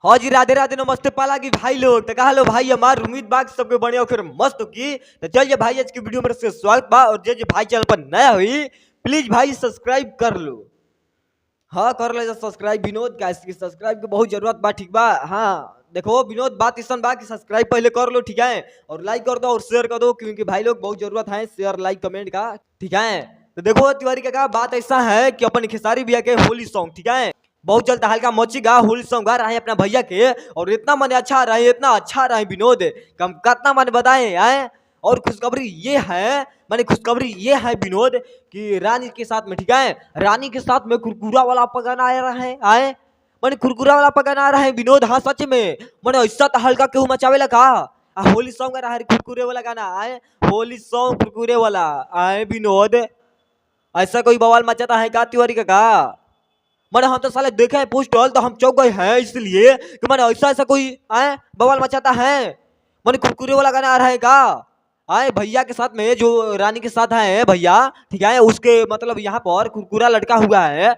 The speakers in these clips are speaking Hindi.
हाँ जी, राधे राधे नमस्ते पाला की भाई लोग। तो कहा लो भाई हमार उम्मीद बा कि सबके बढ़िया फिर मस्त की। तो चलिए भाई आज की वीडियो में से स्वागत बा। और जे भाई चैनल पर नया हुई प्लीज भाई सब्सक्राइब कर लो। हाँ कर ले सब्सक्राइब विनोद का, इसकी सब्सक्राइब की बहुत जरूरत बा। ठीक बा। हाँ देखो विनोद बात इस बा कि सब्सक्राइब पहले कर लो, ठीक है, और लाइक कर दो और शेयर कर दो, क्योंकि भाई लोग बहुत जरूरत है शेयर लाइक कमेंट का, ठीक है। तो देखो तिवारी का बात ऐसा है कि अपन खेसारी भैया के होली सॉन्ग, ठीक है, बहुत जल्द हल्का मचेगा। होली सॉन्ग गा रहे हैं अपना भैया के, और इतना मन अच्छा रहे, इतना अच्छा रहे विनोद, कम कितना मन बताए आए। और खुशखबरी ये है, मैंने खुशखबरी ये है विनोद कि रानी के साथ में, ठीक है, रानी के साथ में कुरकुरा वाला पगाना आ रहा है आए, मैंने कुरकुरा वाला पगाना आ रहा है विनोद। हाँ सच में मैंने ऐसा हल्का क्यों मचावे लगा। होली सॉन्ग आ रहा है कुरकुरे वाला गाना आए, होली सॉन्ग कुरकुरे वाला आए विनोद। ऐसा कोई बवाल मचाता है का तिवारी का? मैंने हम तो साले देखे हैं पोस्टर तो हम चौंक गए हैं, इसलिए कि मैंने ऐसा ऐसा कोई आए बवाल मचाता है। मैंने कुरकुरे वाला गाना आ रहा है का आए भैया के साथ में, जो रानी के साथ है भैया, ठीक है, उसके मतलब यहाँ पर कुरकुरा लटका हुआ है।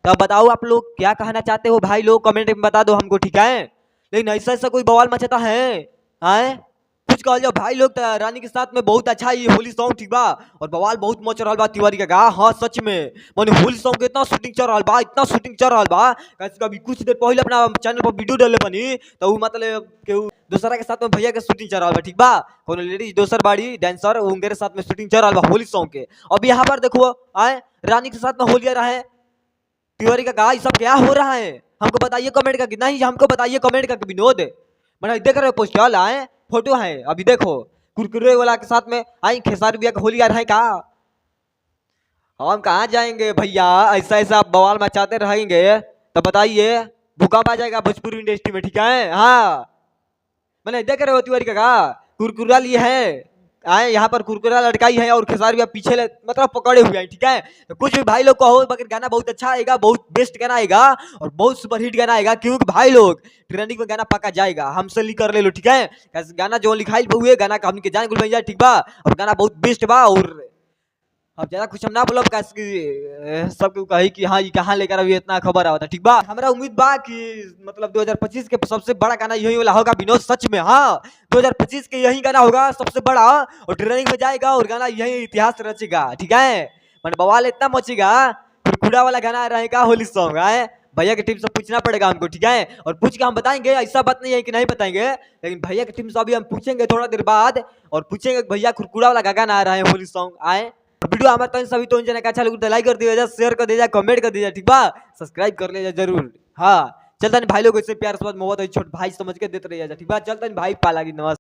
तो बताओ आप लोग क्या कहना चाहते हो भाई लोग, कमेंट में बता दो हमको, ठीक है। लेकिन ऐसा ऐसा कोई बवाल मचाता है आए, कुछ कह जाओ भाई लोग। रानी के साथ में बहुत अच्छा ये होली सॉन्ग, ठीक बा, और बवाल बहुत मच रहा बा तिवारी का गा। हाँ सच में मैंने होली सॉन्ग के इतना शूटिंग चल रहा बा, इतना शूटिंग चल रहा बा, कभी कुछ देर पहले अपना चैनल पर वीडियो डाले बनी तो मतलब केहू दूसरा के साथ में भैया के शूटिंग चल रहा बा, ठीक बा, कोनो लेडीज दोसर बाड़ी डांसर उनके साथ में शूटिंग चल रहा बा होली सॉन्ग के। अब यहाँ पर देखो आए रानी के साथ में होली आ रहा है तिवारी का गा, ये सब क्या हो रहा है हमको बताइए कमेंट का, नहीं हमको बताइए कमेंट का विनोद। मैंने देख रहे पोस्टर आए फोटो है, अभी देखो कुरकुरे वाला के साथ में आई खेसारी भैया का होली आ रहा है का। हम कहाँ जाएंगे भैया, ऐसा ऐसा आप बवाल मचाते रहेंगे तो बताइए भूकंप आ जाएगा भोजपुरी इंडस्ट्री में, ठीक है। हाँ मैंने देख रहे हो तिवारी का कुरकुरा लिए है आए, यहाँ पर कुरकुरा लटकाई है और खेसारी भैया पीछे मतलब पकड़े हुए हैं, ठीक है। तो कुछ भी भाई लोग कहो मगर गाना बहुत अच्छा आएगा, बहुत बेस्ट गाना आएगा और बहुत सुपरहिट गाना आएगा, क्योंकि भाई लोग ट्रेंडिंग में गाना पक्का जाएगा, हमसे लिख कर ले लो, ठीक है। गाना जो लिखाई हुए गाना का हमने जान गुल भैया, ठीक बा, और गाना बहुत बेस्ट बा। और अब ज्यादा कुछ हम ना बोलब सबके कही कि हाँ ये कहाँ लेकर अभी इतना खबर आवता, ठीक बा। हमारा उम्मीद बा कि मतलब 2025 के सबसे बड़ा गाना यही वाला होगा विनोद, सच में। हाँ 2025 के यही गाना होगा सबसे बड़ा, और ट्रेनिंग में जाएगा और गाना यही इतिहास रचेगा, ठीक है। मैंने बवाल इतना मचेगा, कुरकुरा वाला गाना रहेगा होली सॉन्ग आए। भैया की टीम से पूछना पड़ेगा हमको, ठीक है, और पूछ के हम बताएंगे, ऐसा बात नहीं है कि नहीं बताएंगे, लेकिन भैया की टीम से अभी हम पूछेंगे थोड़ा देर बाद, और पूछेंगे भैया कुरकुरा वाला गाना आ रहा है होली सॉन्ग आए। वीडियो हमारे तो सभी तो जने का अच्छा लगे लाइक कर दिया, शेयर कर दिया, कमेंट कर दिया, ठीक बा, सब्सक्राइब कर लिया जरूर। हाँ चलता नहीं भाई लोग, इससे प्यार से मोहब्बत छोट भाई समझ के देते रहिए, ठीक बा। चलता नहीं भाई पाला की नमस्ते।